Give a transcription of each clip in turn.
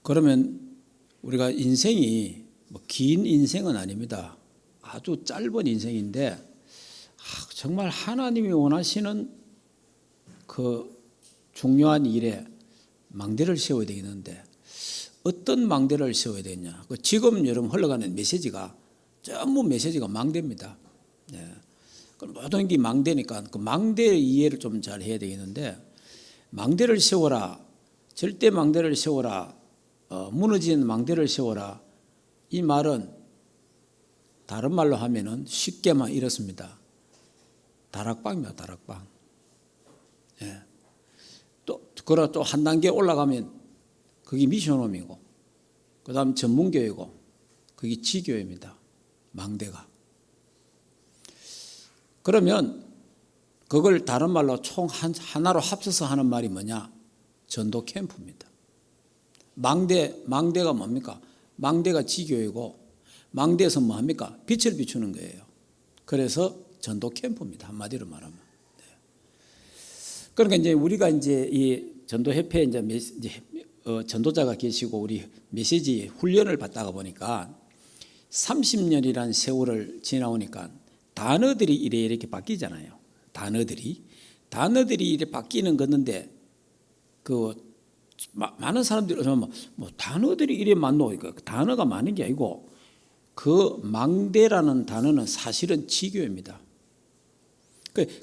그러면 우리가 인생이 뭐 긴 인생은 아닙니다. 아주 짧은 인생인데 정말 하나님이 원하시는 그 중요한 일에 망대를 세워야 되겠는데 어떤 망대를 세워야 되냐? 지금 여러분 흘러가는 메시지가 전부 메시지가 망대입니다. 모든 게 망대니까 그 망대의 이해를 좀 잘 해야 되겠는데 망대를 세워라, 절대 망대를 세워라, 무너진 망대를 세워라. 이 말은 다른 말로 하면은 쉽게만 이렇습니다. 다락방입니다. 다락방. 또 한 단계 올라가면 그게 미션홈이고, 그다음 전문교회고, 그게 지교회입니다. 망대가. 그러면 그걸 다른 말로 총 하나로 합쳐서 하는 말이 뭐냐? 전도 캠프입니다. 망대가 뭡니까? 망대가 지교회고, 망대에서 뭐 합니까? 빛을 비추는 거예요. 그래서 전도 캠프입니다. 한마디로 말하면. 그러니까 이제 우리가 이제 이 전도협회에 이제 전도자가 계시고 우리 메시지 훈련을 받다가 보니까 30년이라는 세월을 지나오니까 단어들이 이렇게 바뀌잖아요. 단어들이 이렇게 바뀌는 건데 많은 사람들이 뭐 단어들이 이래 많노? 그러니까 단어가 많은 게 아니고 그 망대라는 단어는 사실은 지교입니다.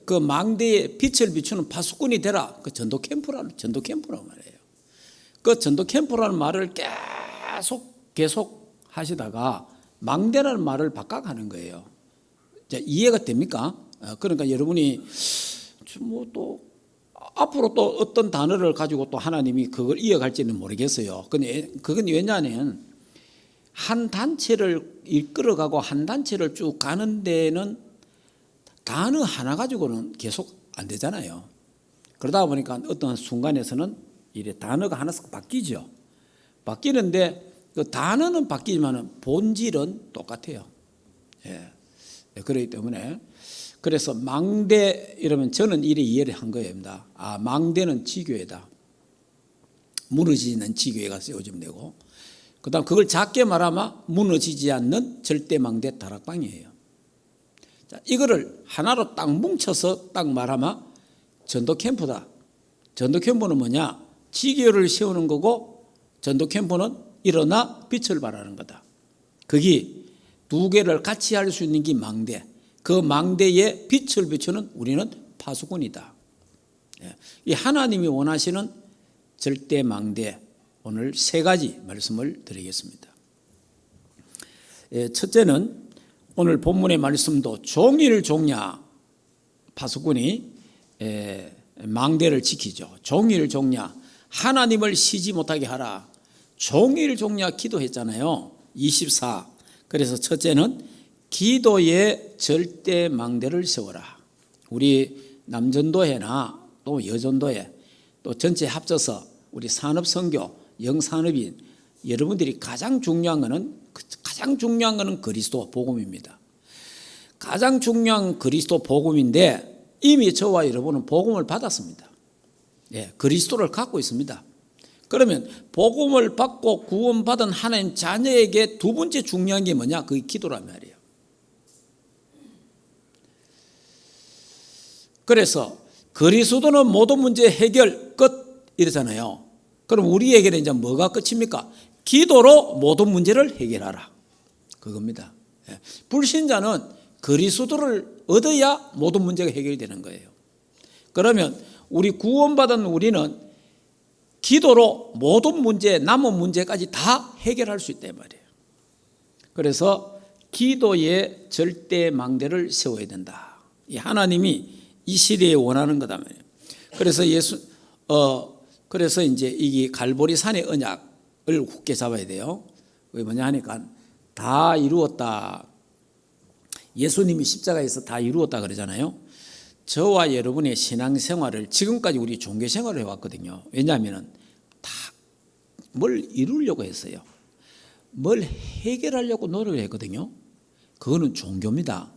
그 망대에 빛을 비추는 파수꾼이 되라. 그 전도 캠프라고 말해요. 그 전도 캠프라는 말을 계속 하시다가 망대라는 말을 바꿔가는 거예요. 이해가 됩니까? 그러니까 여러분이 뭐 또 앞으로 또 어떤 단어를 가지고 또 하나님이 그걸 이어갈지는 모르겠어요. 근데 그건 왜냐하면 한 단체를 이끌어가고 한 단체를 쭉 가는 데는 단어 하나 가지고는 계속 안 되잖아요. 그러다 보니까 어떤 순간에서는 이래 단어가 하나씩 바뀌죠. 바뀌는데 그 단어는 바뀌지만 본질은 똑같아요. 그렇기 때문에 그래서 망대 이러면 저는 이래 이해를 한 거입니다. 망대는 지교회다. 무너지는 지교회가 세워지면 되고, 그다음 그걸 작게 말하면 무너지지 않는 절대 망대 다락방이에요. 이거를 하나로 딱 뭉쳐서 딱 말하면 전도 캠프다. 전도 캠프는 뭐냐? 지교를 세우는 거고, 전도 캠프는 일어나 빛을 발하는 거다. 그게 두 개를 같이 할 수 있는 게 망대. 그 망대에 빛을 비추는 우리는 파수꾼이다. 이 하나님이 원하시는 절대 망대, 오늘 세 가지 말씀을 드리겠습니다. 첫째는 오늘 본문의 말씀도 종일 종야 파수꾼이 망대를 지키죠. 종일 종야 하나님을 쉬지 못하게 하라. 종일 종야 기도했잖아요. 24. 그래서 첫째는 기도의 절대 망대를 세워라. 우리 남전도회나 또 여전도회 또 전체 합쳐서 우리 산업선교, 영산업인 여러분들이 가장 중요한 거는 그리스도 복음입니다. 가장 중요한 그리스도 복음인데 이미 저와 여러분은 복음을 받았습니다. 그리스도를 갖고 있습니다. 그러면 복음을 받고 구원받은 하나님 자녀에게 두 번째 중요한 게 뭐냐? 그게 기도란 말이에요. 그래서 그리스도는 모든 문제 해결 끝 이러잖아요. 그럼 우리에게는 이제 뭐가 끝입니까? 기도로 모든 문제를 해결하라. 그겁니다. 불신자는 그리스도를 얻어야 모든 문제가 해결되는 거예요. 그러면 우리 구원받은 우리는 기도로 모든 문제, 남은 문제까지 다 해결할 수 있단 말이에요. 그래서 기도의 절대 망대를 세워야 된다. 이 하나님이 이 시대에 원하는 거다 말이에요. 그래서 이제 이게 갈보리 산의 언약을 굳게 잡아야 돼요. 그게 뭐냐 하니까 다 이루었다. 예수님이 십자가에서 다 이루었다 그러잖아요. 저와 여러분의 신앙생활을 지금까지 우리 종교생활을 해왔거든요. 왜냐하면 다 뭘 이루려고 했어요. 뭘 해결하려고 노력을 했거든요. 그거는 종교입니다.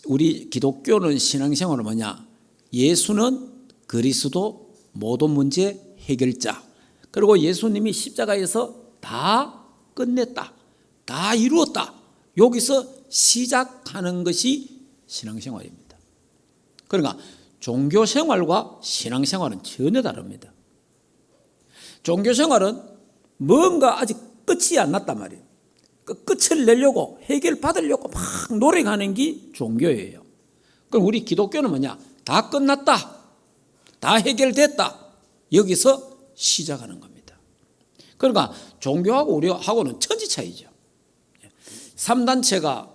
우리 기독교는 신앙생활은 뭐냐? 예수는 그리스도 모든 문제 해결자. 그리고 예수님이 십자가에서 다 끝냈다, 다 이루었다. 여기서 시작하는 것이 신앙생활입니다. 그러니까 종교생활과 신앙생활은 전혀 다릅니다. 종교생활은 뭔가 아직 끝이 안 났단 말이에요. 그 끝을 내려고 해결받으려고 막 노력하는 게 종교예요. 그럼 우리 기독교는 뭐냐? 다 끝났다, 다 해결됐다. 여기서 시작하는 겁니다. 그러니까 종교하고 우리하고는 천지 차이죠. 3단체가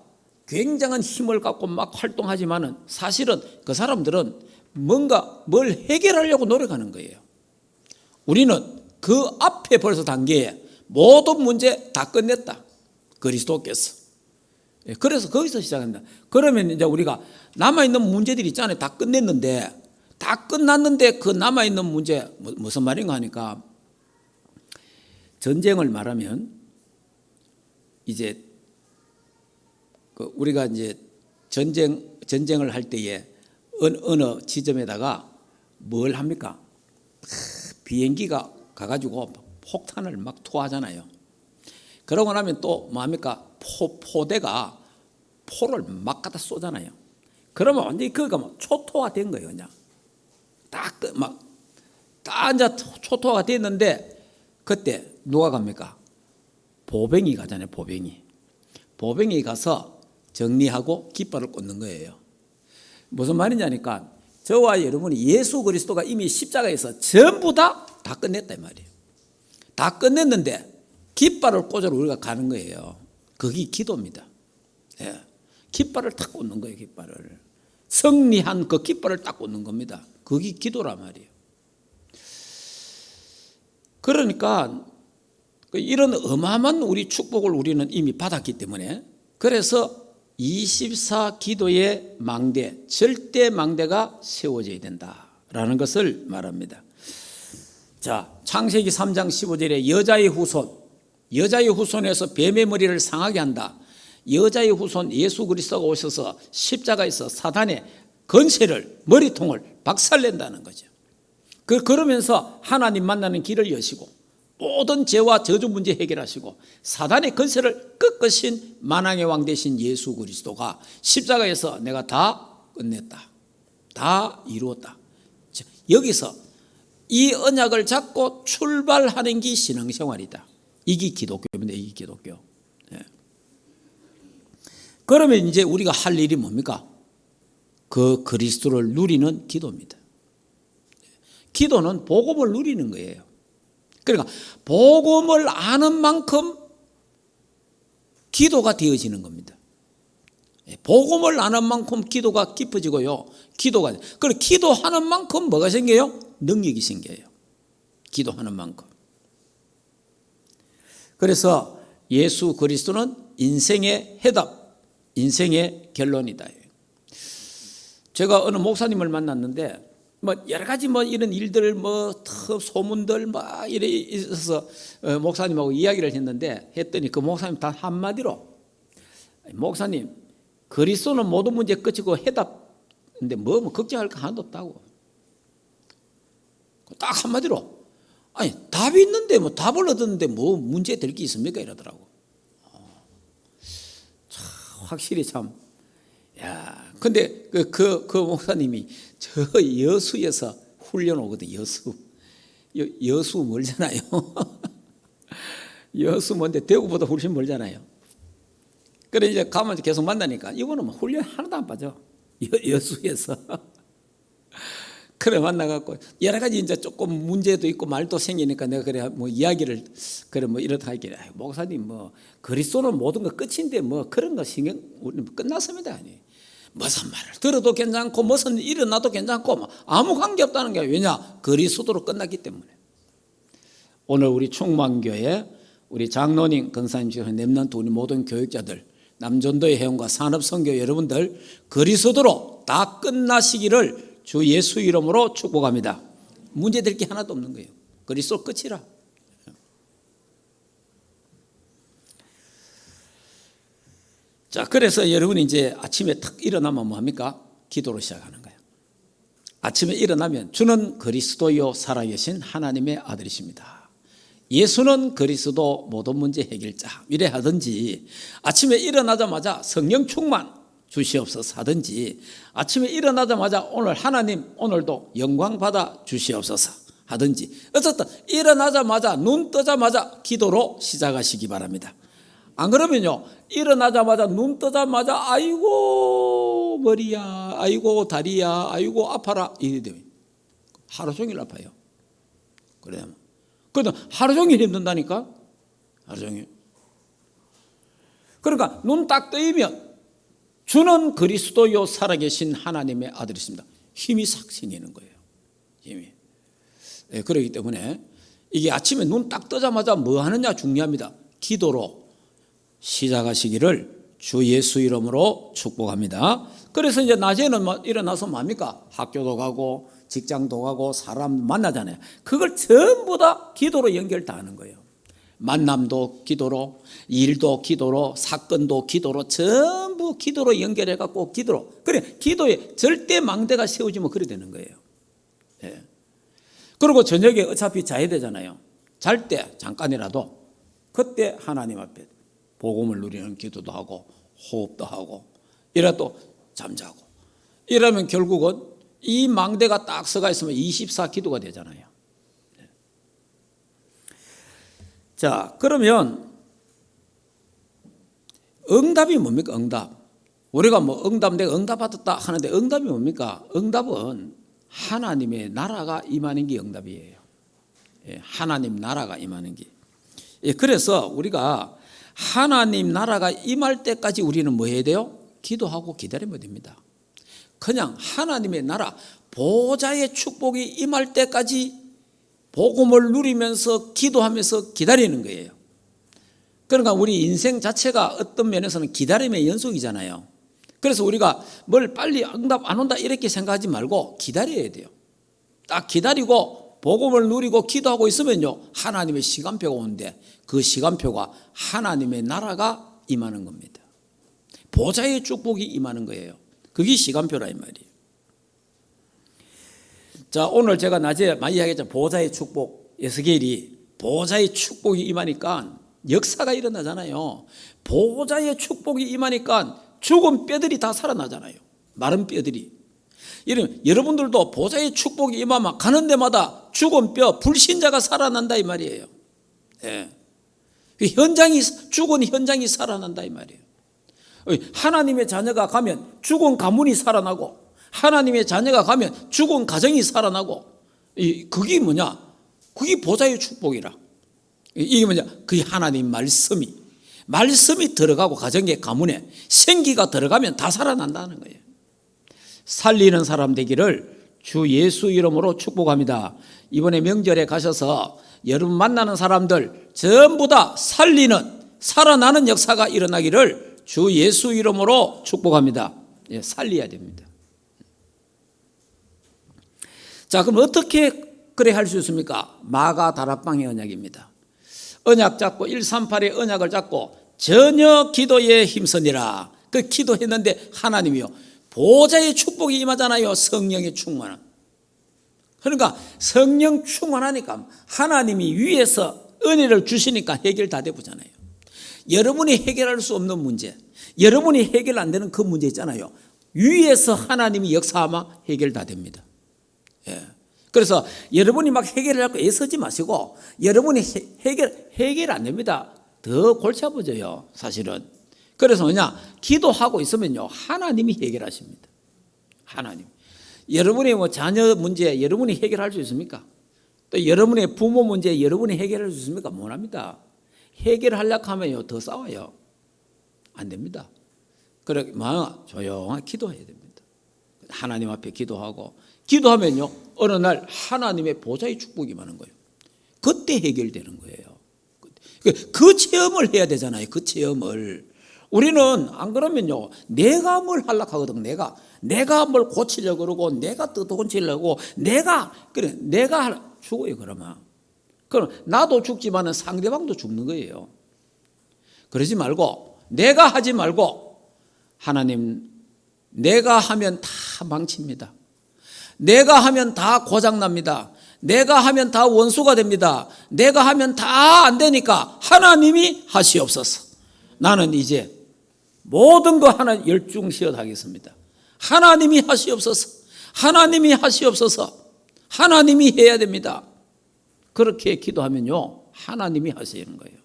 굉장한 힘을 갖고 막 활동하지만은 사실은 그 사람들은 뭔가 뭘 해결하려고 노력하는 거예요. 우리는 그 앞에 벌써 단계에 모든 문제 다 끝냈다, 그리스도께서. 그래서 거기서 시작합니다. 그러면 이제 우리가 남아있는 문제들이 있잖아요. 다 끝냈는데, 다 끝났는데 그 남아있는 문제, 무슨 말인가 하니까, 전쟁을 말하면 이제 우리가 이제 전쟁을 할 때에 어느 지점에다가 뭘 합니까? 비행기가 가가지고 폭탄을 막 투하하잖아요. 그러고 나면 또 뭐합니까? 포대가 포를 막 갖다 쏘잖아요. 그러면 완전히 그거가 막 초토화된 거예요. 그냥 다 이제 초토화가 됐는데, 그때 누가 갑니까? 보병이 가잖아요. 보병이 가서 정리하고 깃발을 꽂는 거예요. 무슨 말이냐니까, 저와 여러분이 예수 그리스도가 이미 십자가에서 전부 다 끝냈다 이 말이에요. 다 끝냈는데 깃발을 꽂으러 우리가 가는 거예요. 그게 기도입니다. 예. 깃발을 딱 꽂는 거예요. 깃발을 승리한 그 깃발을 딱 꽂는 겁니다. 그게 기도란 말이에요. 그러니까 이런 어마어마한 우리 축복을 우리는 이미 받았기 때문에, 그래서 24 기도의 망대, 절대 망대가 세워져야 된다라는 것을 말합니다. 자, 창세기 3장 15절에 여자의 후손에서 뱀의 머리를 상하게 한다. 여자의 후손 예수 그리스도가 오셔서 십자가에서 사단의 건세를, 머리통을 박살낸다는 거죠. 그러면서 하나님 만나는 길을 여시고 모든 죄와 저주 문제 해결하시고 사단의 건세를 꺾으신 만왕의 왕 되신 예수 그리스도가 십자가에서 내가 다 끝냈다, 다 이루었다. 여기서 이 언약을 잡고 출발하는 게 신앙생활이다. 이게 기독교입니다. 이게 기독교. 예. 그러면 이제 우리가 할 일이 뭡니까? 그 그리스도를 누리는 기도입니다. 기도는 복음을 누리는 거예요. 그러니까 복음을 아는 만큼 기도가 되어지는 겁니다. 복음을 아는 만큼 기도가 깊어지고요. 그리고 기도하는 만큼 뭐가 생겨요? 능력이 생겨요. 기도하는 만큼. 그래서 예수 그리스도는 인생의 해답, 인생의 결론이다. 제가 어느 목사님을 만났는데 여러 가지 이런 일들 소문들 이래 있어서 목사님하고 이야기를 했더니 그 목사님 단 한마디로, 목사님, 그리스도는 모든 문제 끝이고 해답인데 걱정할 거 하나도 없다고. 딱 한마디로, 아니 답이 있는데 답을 얻었는데 문제 될 게 있습니까? 이러더라고. 참 확실히 참. 야, 근데 그 목사님이 저 여수에서 훈련 오거든. 여수 멀잖아요. 여수 먼데 대구보다 훨씬 멀잖아요. 그래 이제 가면 계속 만나니까 이거는 훈련 하나도 안 빠져. 여수에서. 그래 만나갖고 여러 가지 이제 조금 문제도 있고 말도 생기니까 내가 그래 이야기를 이렇다 하길래, 목사님 그리스도는 모든 거 끝인데 그런 거 신경 우리는 끝났습니다. 아니. 무슨 말을 들어도 괜찮고 무슨 일어나도 괜찮고 아무 관계 없다는 게, 왜냐? 그리스도로 끝났기 때문에. 오늘 우리 충만교회 우리 장로님, 권사님, 렘넌트 우리 모든 교육자들, 남전도의 회원과 산업선교 여러분들 그리스도로 다 끝나시기를 주 예수 이름으로 축복합니다. 문제될 게 하나도 없는 거예요. 그리스도 끝이라. 자, 그래서 여러분이 이제 아침에 탁 일어나면 뭐합니까? 기도로 시작하는 거예요. 아침에 일어나면 주는 그리스도요 살아계신 하나님의 아들이십니다. 예수는 그리스도 모든 문제 해결자 이래 하든지, 아침에 일어나자마자 성령 충만 주시옵소서 하든지, 아침에 일어나자마자 오늘 하나님 오늘도 영광 받아 주시옵소서 하든지, 어쨌든 일어나자마자 눈 뜨자마자 기도로 시작하시기 바랍니다. 안 그러면요, 일어나자마자 눈 뜨자마자 아이고 머리야, 아이고 다리야, 아이고 아파라 이래 되면 하루 종일 아파요. 그래요. 그래도 하루 종일 힘든다니까. 하루 종일. 그러니까 눈 딱 뜨이면 주는 그리스도요 살아계신 하나님의 아들이십니다. 힘이 싹 생기는 거예요. 힘이. 네, 그렇기 때문에 이게 아침에 눈 딱 뜨자마자 뭐 하느냐 중요합니다. 기도로 시작하시기를 주 예수 이름으로 축복합니다. 그래서 이제 낮에는 일어나서 뭡니까? 학교도 가고 직장도 가고 사람 만나잖아요. 그걸 전부 다 기도로 연결 다 하는 거예요. 만남도 기도로, 일도 기도로, 사건도 기도로, 전부 기도로 연결해 갖고 기도로. 그래, 기도에 절대 망대가 세워지면 그래 되는 거예요. 예. 그리고 저녁에 어차피 자야 되잖아요. 잘 때 잠깐이라도 그때 하나님 앞에 복음을 누리는 기도도 하고 호흡도 하고 이래 또 잠자고 이러면 결국은 이 망대가 딱 서가 있으면 24 기도가 되잖아요. 자, 그러면 응답이 뭡니까? 응답. 우리가 뭐 내가 응답 받았다 하는데 응답이 뭡니까? 응답은 하나님의 나라가 임하는 게 응답이에요. 하나님 나라가 임하는 게. 그래서 우리가 하나님 나라가 임할 때까지 우리는 뭐 해야 돼요? 기도하고 기다리면 됩니다. 그냥 하나님의 나라 보좌의 축복이 임할 때까지 복음을 누리면서 기도하면서 기다리는 거예요. 그러니까 우리 인생 자체가 어떤 면에서는 기다림의 연속이잖아요. 그래서 우리가 뭘 빨리 응답 안 온다 이렇게 생각하지 말고 기다려야 돼요. 딱 기다리고 복음을 누리고 기도하고 있으면요, 하나님의 시간표가 오는데 그 시간표가 하나님의 나라가 임하는 겁니다. 보좌의 축복이 임하는 거예요. 그게 시간표라 이 말이에요. 자, 오늘 제가 낮에 많이 이야기했죠. 보좌의 축복, 에스겔이 보좌의 축복이 임하니까 역사가 일어나잖아요. 보좌의 축복이 임하니까 죽은 뼈들이 다 살아나잖아요. 마른 뼈들이. 여러분들도 보좌의 축복이 임하면 가는 데마다 죽은 뼈, 불신자가 살아난다 이 말이에요. 예. 죽은 현장이 살아난다 이 말이에요. 하나님의 자녀가 가면 죽은 가문이 살아나고, 하나님의 자녀가 가면 죽은 가정이 살아나고, 그게 뭐냐? 그게 보좌의 축복이라. 이게 뭐냐? 그게 하나님 말씀이 들어가고 가정의 가문에 생기가 들어가면 다 살아난다는 거예요. 살리는 사람 되기를 주 예수 이름으로 축복합니다. 이번에 명절에 가셔서 여러분 만나는 사람들 전부 다 살아나는 역사가 일어나기를 주 예수 이름으로 축복합니다. 예, 살려야 됩니다. 자, 그럼 어떻게 그래 할 수 있습니까? 마가 다락방의 언약입니다. 언약 잡고 138의 언약을 잡고 전혀 기도에 힘쓰니라. 그 기도했는데 하나님이요, 보좌의 축복이 임하잖아요. 성령의 충만함. 그러니까 성령 충만하니까 하나님이 위에서 은혜를 주시니까 해결 다 되잖아요. 여러분이 해결할 수 없는 문제, 여러분이 해결 안 되는 그 문제 있잖아요. 위에서 하나님이 역사하면 해결 다 됩니다. 예. 그래서 여러분이 막 해결하려고 애쓰지 마시고, 여러분이 해결 안 됩니다. 더 골치 아프져요, 사실은. 그래서 뭐냐? 기도하고 있으면요, 하나님이 해결하십니다. 하나님. 여러분의 뭐 자녀 문제 여러분이 해결할 수 있습니까? 또 여러분의 부모 문제 여러분이 해결할 수 있습니까? 못 합니다. 해결하려고 하면요, 더 싸워요. 안 됩니다. 그래, 조용하게 기도해야 됩니다. 하나님 앞에 기도하면요, 어느 날 하나님의 보좌의 축복이 임하는 거예요. 그때 해결되는 거예요. 그 체험을 해야 되잖아요. 그 체험을. 우리는 안 그러면요, 내가 뭘 하려고 하거든. 내가 뭘 고치려고 그러고, 내가 뜯어고치려고, 내가 죽어요, 그러면. 그럼 나도 죽지만은 상대방도 죽는 거예요. 그러지 말고, 내가 하지 말고, 하나님, 내가 하면 다 망칩니다. 내가 하면 다 고장납니다. 내가 하면 다 원수가 됩니다. 내가 하면 다 안 되니까 하나님이 하시옵소서. 나는 이제 모든 거 하나 열중시어하겠습니다. 하나님이 하시옵소서. 하나님이 하시옵소서. 하나님이 해야 됩니다. 그렇게 기도하면요, 하나님이 하시는 거예요.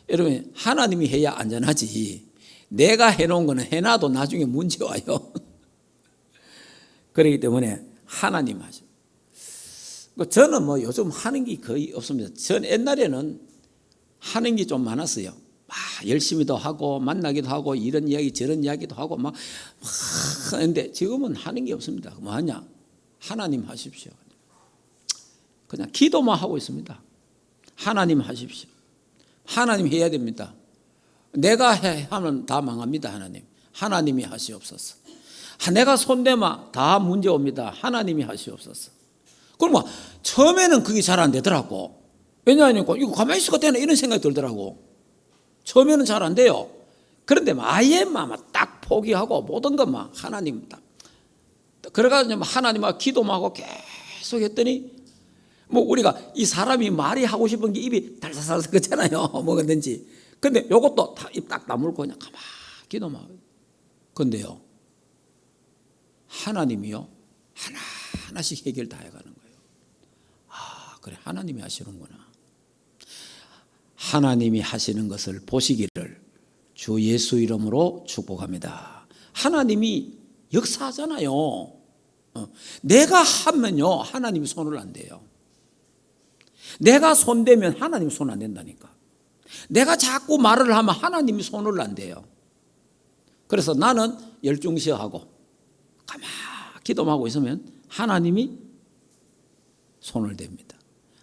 여러분, 하나님이 해야 안전하지. 내가 해놓은 거는 해놔도 나중에 문제 와요. 그렇기 때문에 하나님 하셔. 저는 뭐 요즘 하는 게 거의 없습니다. 전 옛날에는 하는 게 좀 많았어요. 열심히도 하고 만나기도 하고 이런 이야기 저런 이야기도 하고 막 하는데 지금은 하는 게 없습니다. 뭐 하냐? 하나님 하십시오. 그냥 기도만 하고 있습니다. 하나님 하십시오. 하나님 해야 됩니다. 내가 하면 다 망합니다. 하나님이 하시옵소서. 내가 손대면 다 문제 옵니다. 하나님이 하시옵소서. 그럼 처음에는 그게 잘 안 되더라고. 왜냐하면 이거 가만히 있을 것 같아 이런 생각이 들더라고. 처음에는 잘 안 돼요. 그런데 아예 딱 포기하고 모든 것만 하나님 딱. 그래가지고 하나님하고 기도만 하고 계속 했더니 뭐 우리가 이 사람이 말이 하고 싶은 게 입이 달달달 그렇잖아요. 뭐든지. 근데 요것도 입 딱 다물고 그냥 가만히 기도만 하고. 근데요, 하나님이요, 하나씩 해결 다 해가는 거예요. 그래, 하나님이 하시는구나. 하나님이 하시는 것을 보시기를 주 예수 이름으로 축복합니다. 하나님이 역사하잖아요. 내가 하면요, 하나님이 손을 안 대요. 내가 손대면 하나님이 손 안 된다니까. 내가 자꾸 말을 하면 하나님이 손을 안 대요. 그래서 나는 열중시하고 가만히 기도만 하고 있으면 하나님이 손을 댑니다.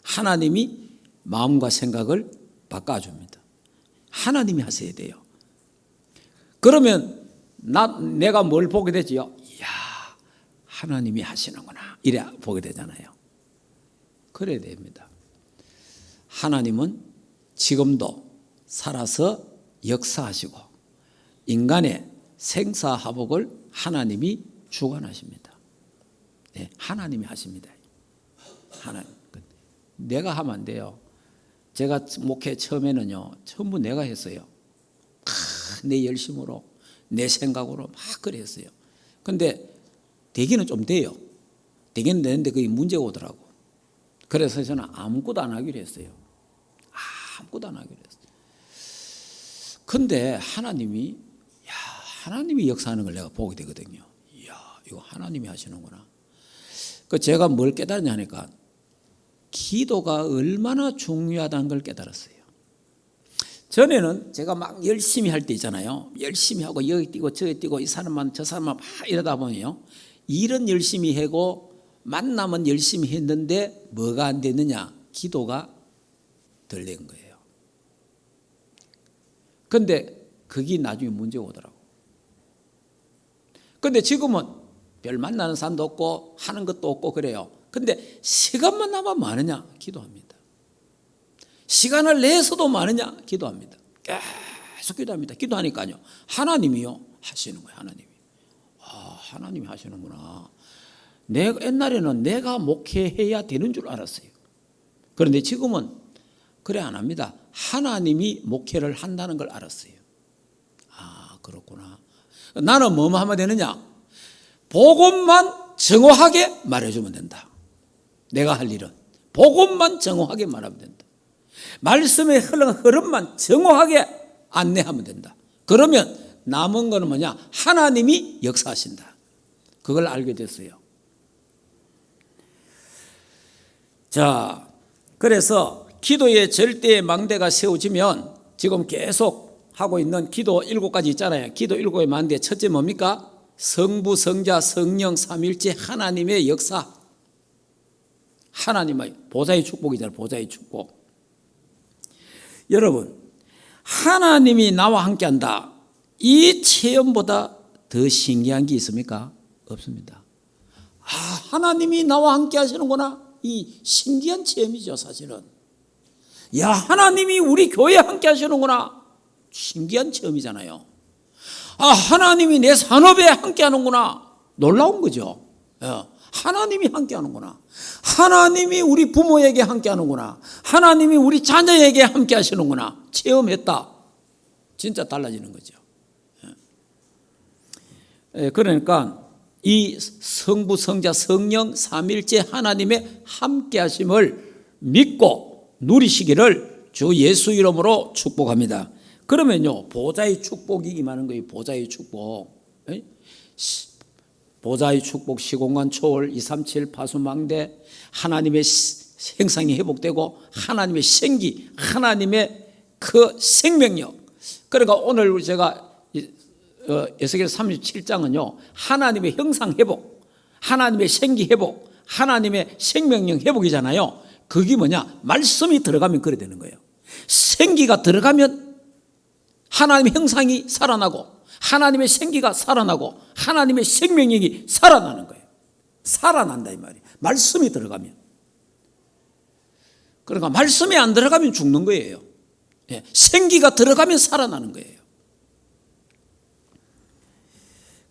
하나님이 마음과 생각을 바꿔줍니다. 하나님이 하셔야 돼요. 그러면 내가 뭘 보게 되지요? 이야, 하나님이 하시는구나. 이래 보게 되잖아요. 그래야 됩니다. 하나님은 지금도 살아서 역사하시고 인간의 생사화복을 하나님이 주관하십니다. 네, 하나님이 하십니다. 하나님. 내가 하면 안 돼요. 제가 목회 처음에는요, 전부 내가 했어요. 내 열심으로, 내 생각으로 막 그래 했어요. 근데 되기는 좀 돼요. 되기는 되는데 그게 문제가 오더라고. 그래서 저는 아무것도 안 하기로 했어요. 아무것도 안 하기로 했어요. 근데 하나님이 역사하는 걸 내가 보게 되거든요. 이야, 이거 하나님이 하시는구나. 그 제가 뭘 깨달았냐 하니까 기도가 얼마나 중요하다는 걸 깨달았어요. 전에는 제가 막 열심히 할 때 있잖아요. 열심히 하고 여기 뛰고 저기 뛰고 이 사람만 저 사람만 막 이러다 보면요, 일은 열심히 하고 만나면 열심히 했는데 뭐가 안 됐느냐? 기도가 덜 된 거예요. 그런데 그게 나중에 문제가 오더라고. 그런데 지금은 별 만나는 사람도 없고 하는 것도 없고 그래요. 근데 시간만 남으면 많으냐? 기도합니다. 시간을 내서도 많으냐? 기도합니다. 계속 기도합니다. 기도하니까요, 하나님이요 하시는 거예요. 하나님이. 하나님이 하시는구나. 내가 옛날에는 내가 목회해야 되는 줄 알았어요. 그런데 지금은 그래 안 합니다. 하나님이 목회를 한다는 걸 알았어요. 그렇구나. 나는 뭐만 하면 되느냐? 복음만 정확하게 말해주면 된다. 내가 할 일은 복음만 정확하게 말하면 된다. 말씀의 흐름만 정확하게 안내하면 된다. 그러면 남은 거는 뭐냐? 하나님이 역사하신다. 그걸 알게 됐어요. 자, 그래서 기도의 절대의 망대가 세워지면 지금 계속 하고 있는 기도 7가지 있잖아요. 기도 7개의 망대 첫째 뭡니까? 성부, 성자, 성령, 삼일체 하나님의 역사. 하나님의 보좌의 축복이잖아요. 보좌의 축복. 여러분, 하나님이 나와 함께한다. 이 체험보다 더 신기한 게 있습니까? 없습니다. 하나님이 나와 함께 하시는구나. 이 신기한 체험이죠, 사실은. 야, 하나님이 우리 교회에 함께 하시는구나. 신기한 체험이잖아요. 하나님이 내 산업에 함께 하는구나. 놀라운 거죠. 하나님이 함께하는구나. 하나님이 우리 부모에게 함께하는구나. 하나님이 우리 자녀에게 함께하시는구나. 체험했다. 진짜 달라지는 거죠. 그러니까 이 성부, 성자, 성령 삼일체 하나님의 함께하심을 믿고 누리시기를 주 예수 이름으로 축복합니다. 그러면요, 보좌의 축복이 임하는 거예요. 보좌의 축복. 보좌의 축복, 시공간 초월, 237 파수망대, 하나님의 생상이 회복되고 하나님의 생기, 하나님의 그 생명력. 그러니까 오늘 제가 에스겔 37장은요, 하나님의 형상 회복, 하나님의 생기 회복, 하나님의 생명력 회복이잖아요. 그게 뭐냐? 말씀이 들어가면 그래 되는 거예요. 생기가 들어가면 하나님의 형상이 살아나고 하나님의 생기가 살아나고 하나님의 생명력이 살아나는 거예요. 살아난다 이 말이에요. 말씀이 들어가면. 그러니까 말씀이 안 들어가면 죽는 거예요. 생기가 들어가면 살아나는 거예요.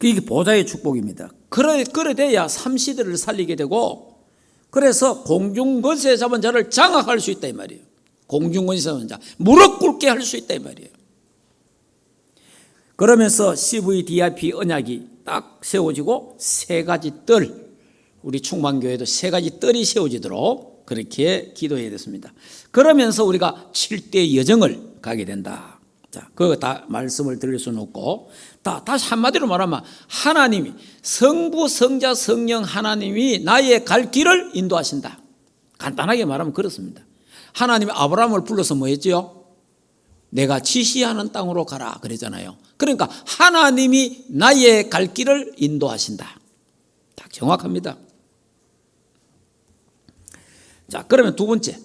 이게 보좌의 축복입니다. 그래 돼야 삼시대를 살리게 되고, 그래서 공중권세 잡은 자를 장악할 수 있다 이 말이에요. 공중권세 잡은 자 무릎 꿇게 할 수 있다 이 말이에요. 그러면서 CVDIP 언약이 딱 세워지고 세 가지 뜰, 우리 충만교회도 세 가지 뜰이 세워지도록 그렇게 기도해야 됐습니다. 그러면서 우리가 7대 여정을 가게 된다. 자, 그거 다 말씀을 드릴 수는 없고, 다시 한마디로 말하면 하나님이 성부, 성자, 성령 하나님이 나의 갈 길을 인도하신다. 간단하게 말하면 그렇습니다. 하나님이 아브라함을 불러서 뭐 했죠? 내가 지시하는 땅으로 가라 그랬잖아요. 그러니까 하나님이 나의 갈 길을 인도하신다. 딱 정확합니다. 자, 그러면 두 번째,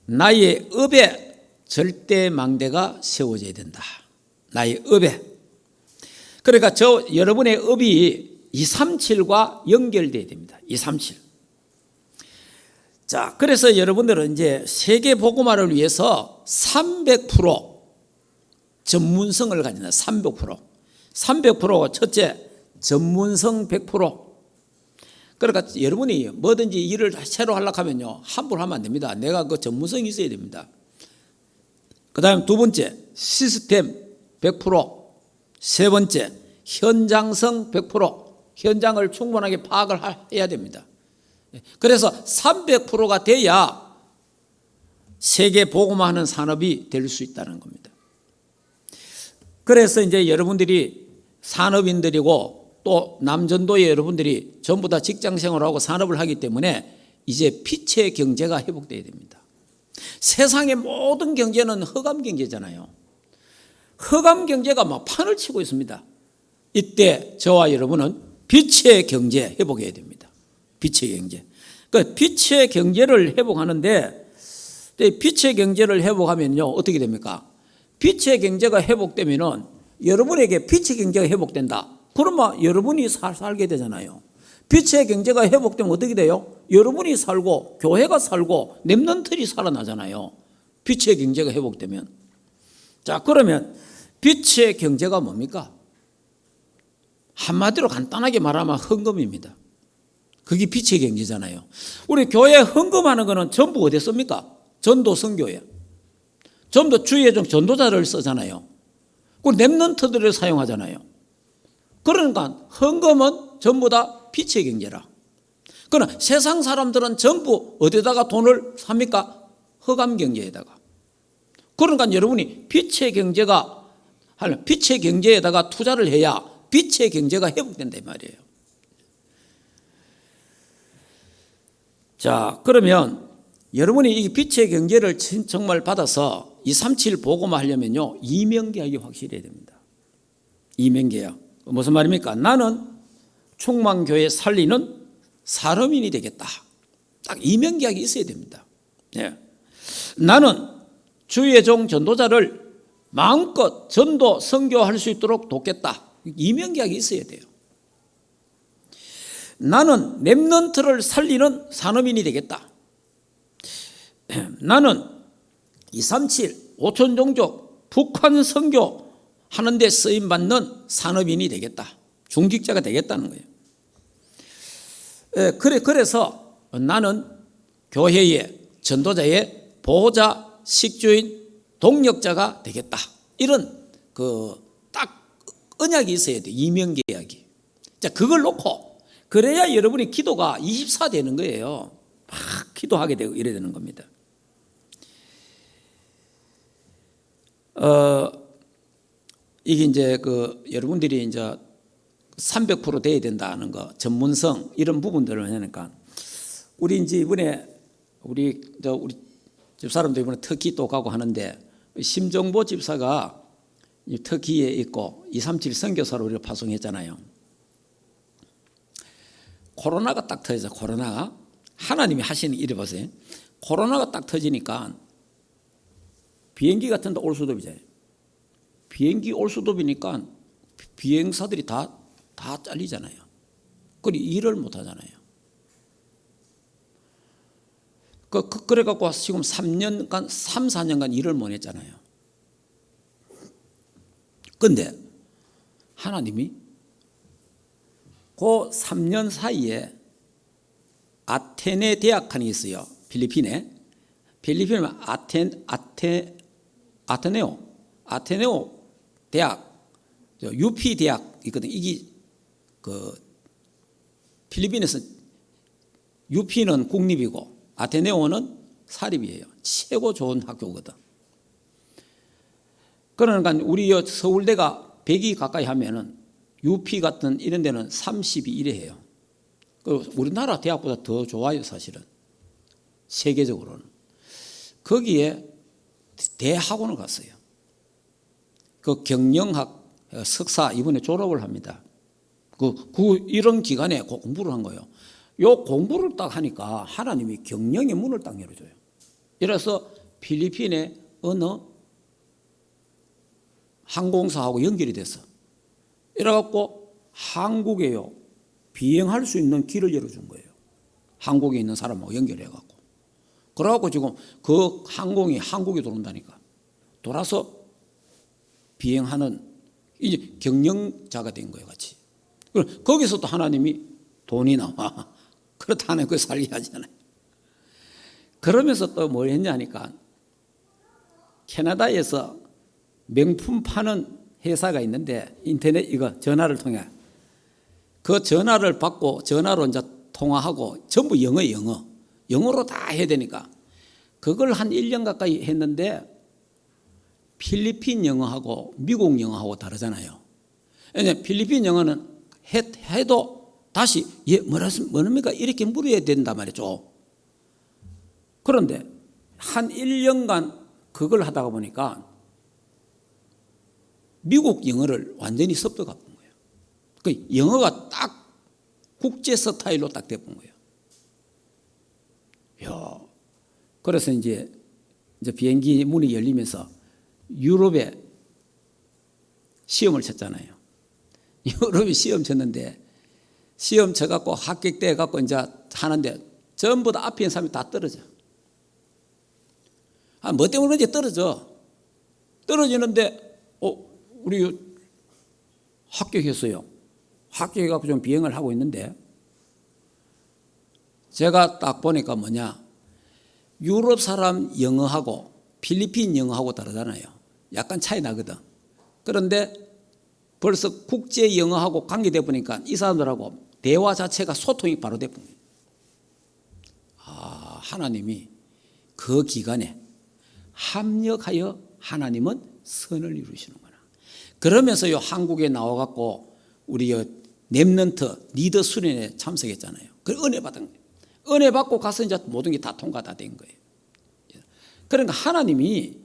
나의 업에 절대 망대가 세워져야 된다. 나의 업에. 그러니까 여러분의 업이 237과 연결돼야 됩니다. 237. 자, 그래서 여러분들은 이제 세계 복음화를 위해서 300% 전문성을 가진다. 300%. 300%가 첫째, 전문성 100%. 그러니까 여러분이 뭐든지 일을 새로 하려고 하면요, 함부로 하면 안 됩니다. 내가 그 전문성이 있어야 됩니다. 그 다음 두 번째, 시스템 100%. 세 번째, 현장성 100%. 현장을 충분하게 파악을 해야 됩니다. 그래서 300%가 돼야 세계 복음화하는 산업이 될 수 있다는 겁니다. 그래서 이제 여러분들이 산업인들이고 또 남전도의 여러분들이 전부 다 직장생활하고 산업을 하기 때문에 이제 빛의 경제가 회복돼야 됩니다. 세상의 모든 경제는 흑암 경제잖아요. 흑암 경제가 막 판을 치고 있습니다. 이때 저와 여러분은 빛의 경제 회복해야 됩니다. 빛의 경제. 그러니까 빛의 경제를 회복하는데, 빛의 경제를 회복하면요 어떻게 됩니까? 빛의 경제가 회복되면은 여러분에게 빛의 경제가 회복된다. 그러면 여러분이 살게 되잖아요. 빛의 경제가 회복되면 어떻게 돼요? 여러분이 살고 교회가 살고 렘넌트들이 살아나잖아요. 빛의 경제가 회복되면. 자, 그러면 빛의 경제가 뭡니까? 한마디로 간단하게 말하면 헌금입니다. 그게 빛의 경제잖아요. 우리 교회 헌금하는 거는 전부 어디에 씁니까? 전도 선교에. 전부 주의종 전도자를 쓰잖아요. 그 렘넌트들을 사용하잖아요. 그러니까 헌금은 전부 다 빛의 경제라. 그러나 세상 사람들은 전부 어디다가 돈을 삽니까? 흑암 경제에다가. 그러니까 여러분이 빛의 경제에다가 투자를 해야 빛의 경제가 회복된다 이 말이에요. 자, 그러면 여러분이 이 빛의 경제를 정말 받아서 237 복음화 하려면요, 이명계약이 확실해야 됩니다. 이명계약. 무슨 말입니까? 나는 충만교회 살리는 사람인이 되겠다. 딱 이명계약이 있어야 됩니다. 예. 나는 주의 종 전도자를 마음껏 전도 선교할 수 있도록 돕겠다. 이명계약이 있어야 돼요. 나는 렘넌트를 살리는 산업인이 되겠다. 나는 237 오천 종족 북한 선교 하는 데 쓰임받는 산업인이 되겠다. 중직자가 되겠다는 거예요. 그래서 나는 교회의 전도자의 보호자, 식주인, 동력자가 되겠다. 이런 딱 언약이 있어야 돼. 이명계약이. 자, 그걸 놓고 그래야 여러분의 기도가 24 되는 거예요. 막 기도하게 되고 이래야 되는 겁니다. 이게 이제 여러분들이 이제 300% 돼야 된다는 거, 전문성 이런 부분들을 하니까 우리 이제 이번에 우리 집사람도 이번에 터키 또 가고 하는데 심정보 집사가 터키에 있고 237 선교사로 우리가 파송했잖아요. 코로나가 딱 터져서 코로나가 하나님이 하시는 일을 보세요. 코로나가 딱 터지니까 비행기 같은 데 올 수도 없잖아요. 비행기 올 수도 없으니까 비행사들이 다 잘리잖아요. 그리고 일을 못 하잖아요. 그래갖고 지금 3년간, 3, 4년간 일을 못 했잖아요. 근데 하나님이 그 3년 사이에 아테네 대학 하나 있어요. 필리핀에 아테네오 대학, UP 대학 있거든. 이게 필리핀에서 UP는 국립이고 아테네오는 사립이에요. 최고 좋은 학교거든. 그러니까 우리 서울대가 100이 가까이 하면은 UP 같은 이런 데는 30이 이래 해요. 우리나라 대학보다 더 좋아요, 사실은. 세계적으로는. 거기에 대학원을 갔어요. 경영학 석사 이번에 졸업을 합니다. 이런 기간에 공부를 한 거예요. 요 공부를 딱 하니까 하나님이 경영의 문을 딱 열어줘요. 이래서 필리핀의 어느 항공사하고 연결이 됐어. 이래갖고 한국에요 비행할 수 있는 길을 열어준 거예요. 한국에 있는 사람하고 연결해갖고. 그래갖고 지금 그 항공이 한국에 들어온다니까. 돌아서 비행하는 이제 경영자가 된 거예요, 같이. 거기서 또 하나님이 돈이 나와. 그렇다는 거 살게 하잖아요. 그러면서 또 뭘 했냐니까 캐나다에서 명품 파는 회사가 있는데 인터넷 이거 전화를 통해 그 전화를 받고 전화로 이제 통화하고 전부 영어로 다 해야 되니까 그걸 한 1년 가까이 했는데 필리핀 영어하고 미국 영어하고 다르잖아요. 왜냐하면 필리핀 영어는 해도 다시 뭐랍니까 이렇게 물어야 된단 말이죠. 그런데 한 1년간 그걸 하다가 보니까 미국 영어를 완전히 습득해 본 거예요. 그 영어가 딱 국제 스타일로 딱 돼 본 거예요. 야, 그래서 이제 비행기 문이 열리면서 유럽에 시험을 쳤잖아요. 유럽에 시험 쳤는데 시험 쳐갖고 합격돼 갖고 이제 하는데 전부 다 앞에 있는 사람이 다 떨어져. 뭐 때문에 그런지 떨어지는데 우리 합격했어요. 합격해갖고 좀 비행을 하고 있는데 제가 딱 보니까 뭐냐 유럽 사람 영어하고 필리핀 영어하고 다르잖아요. 약간 차이 나거든. 그런데 벌써 국제 영어하고 관계돼 보니까 이 사람들하고 대화 자체가 소통이 바로 돼 보니 하나님이 그 기간에 합력하여 하나님은 선을 이루시는구나. 그러면서요 한국에 나와갖고 우리 렘넌트 리더 수련회 참석했잖아요. 그 은혜 받은 거예요. 은혜 받고 가서 이제 모든 게 다 통과 다 된 거예요. 그러니까 하나님이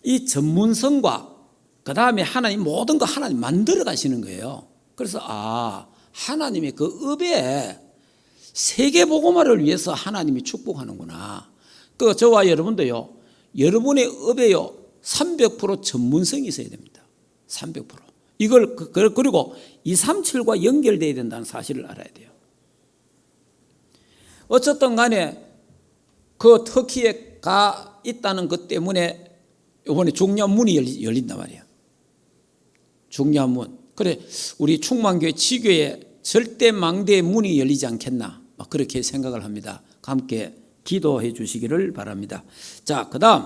이 전문성과 그 다음에 하나님 모든 거 하나님 만들어 가시는 거예요. 그래서 하나님의 그 업에 세계복음화를 위해서 하나님이 축복하는구나. 저와 여러분도요 여러분의 업에요 300% 전문성이 있어야 됩니다. 300%. 이걸 그리고 237과 연결돼야 된다는 사실을 알아야 돼요. 어쨌든 간에 그 터키에 가 있다는 것 때문에 이번에 중요한 문이 열린단 말이에요. 중요한 문. 그래 우리 충만교회 지교회 절대 망대의 문이 열리지 않겠나 그렇게 생각을 합니다. 함께 기도해 주시기를 바랍니다. 자, 그다음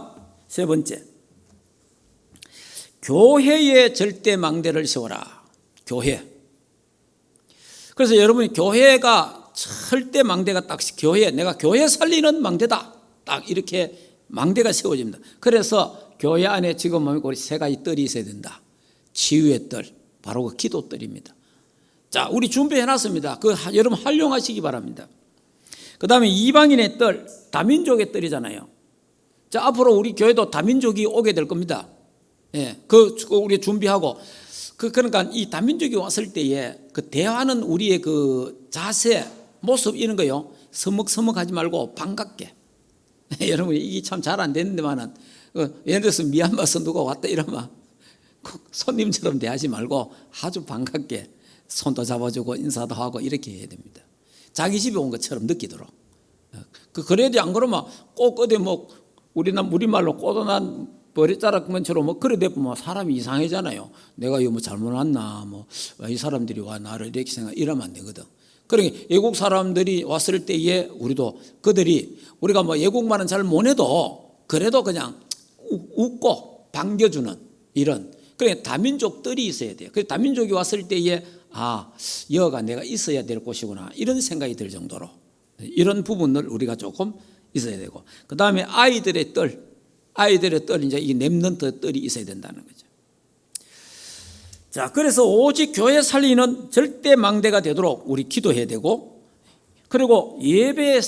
세 번째, 교회의 절대 망대를 세워라. 교회. 그래서 여러분이 교회가 절대 망대가 딱 교회, 내가 교회 살리는 망대다. 딱 이렇게 망대가 세워집니다. 그래서 교회 안에 지금 우리 세 가지 뜰이 있어야 된다. 치유의 뜰, 바로 그 기도 뜰입니다. 자, 우리 준비해 놨습니다. 그 여러분 활용하시기 바랍니다. 그 다음에 이방인의 뜰, 다민족의 뜰이잖아요. 자, 앞으로 우리 교회도 다민족이 오게 될 겁니다. 예, 우리 준비하고, 그러니까 이 다민족이 왔을 때에 그 대화는 우리의 그 자세, 모습 이런 거요. 서먹서먹하지 말고 반갑게. 여러분, 이게 참 잘 안 되는데만은, 예를 들어서 미얀마에서 누가 왔다 이러면 손님처럼 대하지 말고 아주 반갑게 손도 잡아주고 인사도 하고 이렇게 해야 됩니다. 자기 집에 온 것처럼 느끼도록. 그래야지 안 그러면 꼭 어디 우리말로 꼬도난 버릇자락만처럼 그래 되면 사람이 이상해잖아요. 내가 이거 잘못 왔나, 이 사람들이 와 나를 이렇게 이러면 안 되거든. 그러니까 외국 사람들이 왔을 때에 우리가 외국말은 잘 못해도 그래도 그냥 웃고 반겨주는 이런. 그러니까 다민족들이 있어야 돼요. 그래서 다민족이 왔을 때에 여가 내가 있어야 될 곳이구나 이런 생각이 들 정도로 이런 부분을 우리가 조금 있어야 되고, 그 다음에 아이들의 뜰 이제 이 렘넌트 뜰이 있어야 된다는 거죠. 자, 그래서 오직 교회 살리는 절대 망대가 되도록 우리 기도해야 되고, 그리고 예배의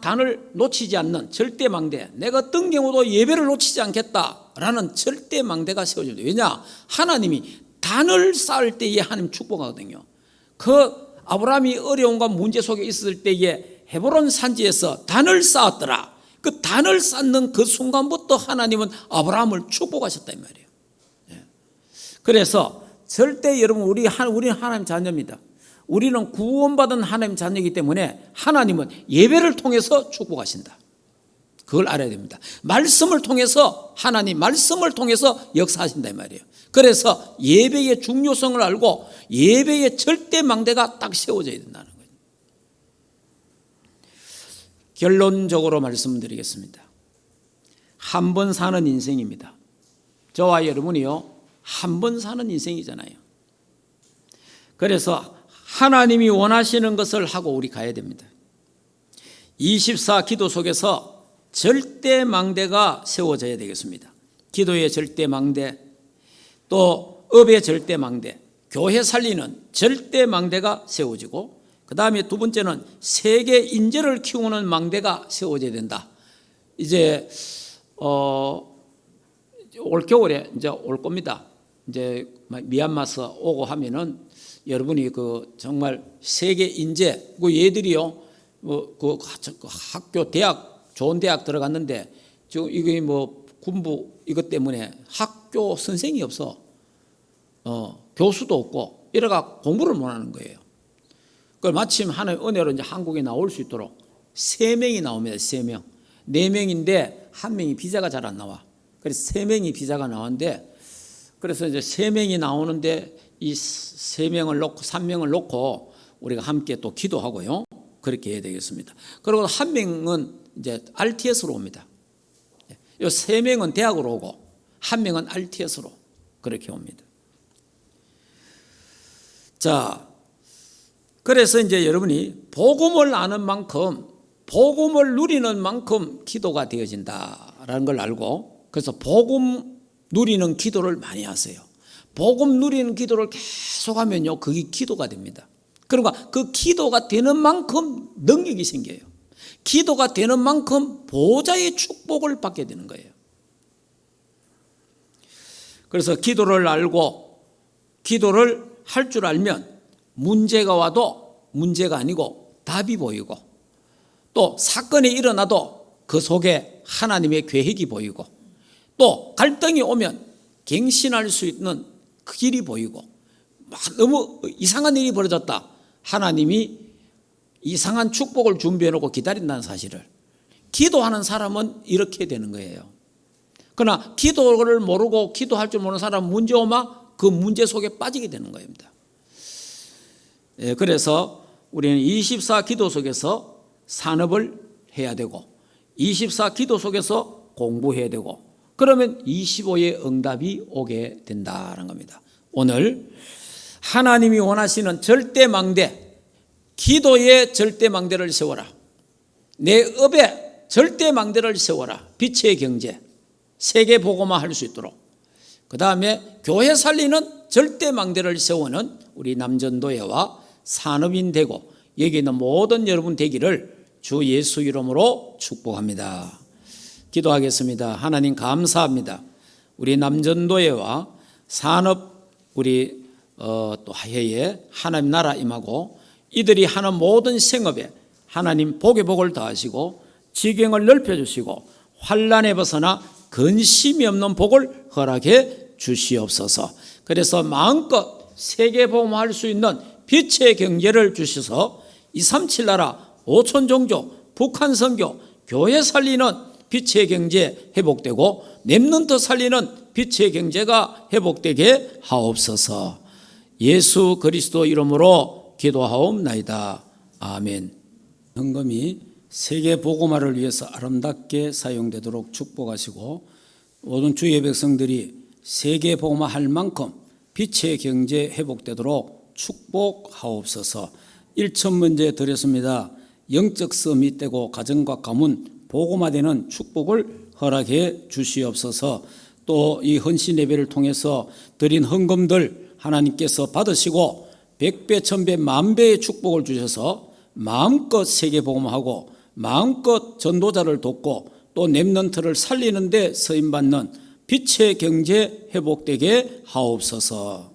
단을 놓치지 않는 절대 망대, 내가 어떤 경우도 예배를 놓치지 않겠다라는 절대 망대가 세워집니다. 왜냐? 하나님이 단을 쌓을 때에 하나님 축복하거든요. 그 아브라함이 어려움과 문제 속에 있을 때에 헤브론 산지에서 단을 쌓았더라. 그 단을 쌓는 그 순간부터 하나님은 아브라함을 축복하셨다 이 말이에요. 그래서 절대 여러분 우리는 하나님 자녀입니다. 우리는 구원받은 하나님 자녀이기 때문에 하나님은 예배를 통해서 축복하신다. 그걸 알아야 됩니다. 말씀을 통해서 하나님 말씀을 통해서 역사하신다 이 말이에요. 그래서 예배의 중요성을 알고 예배의 절대 망대가 딱 세워져야 된다는 거예요. 결론적으로 말씀드리겠습니다. 한 번 사는 인생입니다. 저와 여러분이요, 한 번 사는 인생이잖아요. 그래서 하나님이 원하시는 것을 하고 우리 가야 됩니다. 24 기도 속에서 절대 망대가 세워져야 되겠습니다. 기도의 절대 망대, 또 업의 절대 망대, 교회 살리는 절대 망대가 세워지고, 그 다음에 두 번째는 세계 인재를 키우는 망대가 세워져야 된다. 이제 올 겨울에 이제 올 겁니다. 이제 미얀마에서 오고 하면은 여러분이 정말 세계 인재, 얘들이요, 학교, 대학, 좋은 대학 들어갔는데 지금 이게 군부 이것 때문에 학교 선생이 없어, 교수도 없고 이래가 공부를 못 하는 거예요. 그걸 마침 하나의 은혜로 이제 한국에 나올 수 있도록 3명이 나옵니다. 3명. 4명인데 1명이 비자가 잘 안 나와. 그래서 3명이 비자가 나왔는데, 그래서 이제 3명이 나오는데 이 3명을 놓고 3명을 놓고 우리가 함께 또 기도하고요. 그렇게 해야 되겠습니다. 그리고 1명은 이제 RTS로 옵니다. 이 3명은 대학으로 오고 1명은 RTS로 그렇게 옵니다. 자, 그래서 이제 여러분이 복음을 아는 만큼, 복음을 누리는 만큼 기도가 되어진다라는 걸 알고, 그래서 복음 누리는 기도를 많이 하세요. 복음 누리는 기도를 계속하면요, 그게 기도가 됩니다. 그러니까 그 기도가 되는 만큼 능력이 생겨요. 기도가 되는 만큼 보좌의 축복을 받게 되는 거예요. 그래서 기도를 알고 기도를 할 줄 알면 문제가 와도 문제가 아니고 답이 보이고, 또 사건이 일어나도 그 속에 하나님의 계획이 보이고, 또 갈등이 오면 갱신할 수 있는 그 길이 보이고, 너무 이상한 일이 벌어졌다, 하나님이 이상한 축복을 준비해 놓고 기다린다는 사실을, 기도하는 사람은 이렇게 되는 거예요. 그러나 기도를 모르고 기도할 줄 모르는 사람은 문제 오면 그 문제 속에 빠지게 되는 겁니다. 그래서 우리는 24 기도 속에서 산업을 해야 되고 24 기도 속에서 공부해야 되고 그러면 25의 응답이 오게 된다는 겁니다. 오늘 하나님이 원하시는 절대망대, 기도의 절대망대를 세워라. 내 업에 절대망대를 세워라. 빛의 경제, 세계 보고만 할 수 있도록. 그 다음에 교회 살리는 절대망대를 세우는 우리 남전도회와 산업인 되고 여기 있는 모든 여러분 되기를 주 예수 이름으로 축복합니다. 기도하겠습니다. 하나님 감사합니다. 우리 남전도회와 산업 우리 또 해에 하나님 나라 임하고 이들이 하는 모든 생업에 하나님 복의 복을 더하시고 지경을 넓혀주시고 환난에 벗어나 근심이 없는 복을 허락해 주시옵소서. 그래서 마음껏 세계복음할 수 있는 빛의 경제를 주셔서 237 나라 5천 종족 북한 선교 교회 살리는 빛의 경제 회복되고 렘넌트 살리는 빛의 경제가 회복되게 하옵소서. 예수 그리스도 이름으로 기도하옵나이다. 아멘. 헌금이 세계 복음화를 위해서 아름답게 사용되도록 축복하시고 모든 주의 백성들이 세계 복음화할 만큼 빛의 경제 회복되도록 축복하옵소서. 1천 문제 드렸습니다. 영적 섬이 되고 가정과 가문 복음화되는 축복을 허락해 주시옵소서. 또 이 헌신 예배를 통해서 드린 헌금들 하나님께서 받으시고 100배, 1000배, 만배의 축복을 주셔서 마음껏 세계 복음하고 마음껏 전도자를 돕고 또 렘넌트를 살리는 데 쓰임받는 빛의 경제 회복되게 하옵소서.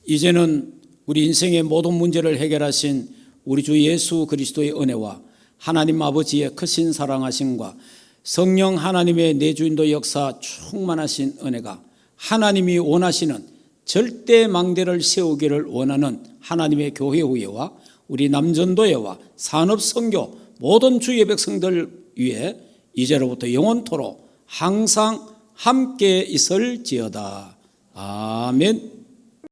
이제는 우리 인생의 모든 문제를 해결하신 우리 주 예수 그리스도의 은혜와 하나님 아버지의 크신 사랑하심과 성령 하나님의 내주인도 역사 충만하신 은혜가 하나님이 원하시는 절대 망대를 세우기를 원하는 하나님의 교회 후예와 우리 남전도회와 산업선교 모든 주의 백성들 위해 이제로부터 영원토록 항상 함께 있을지어다. 아멘.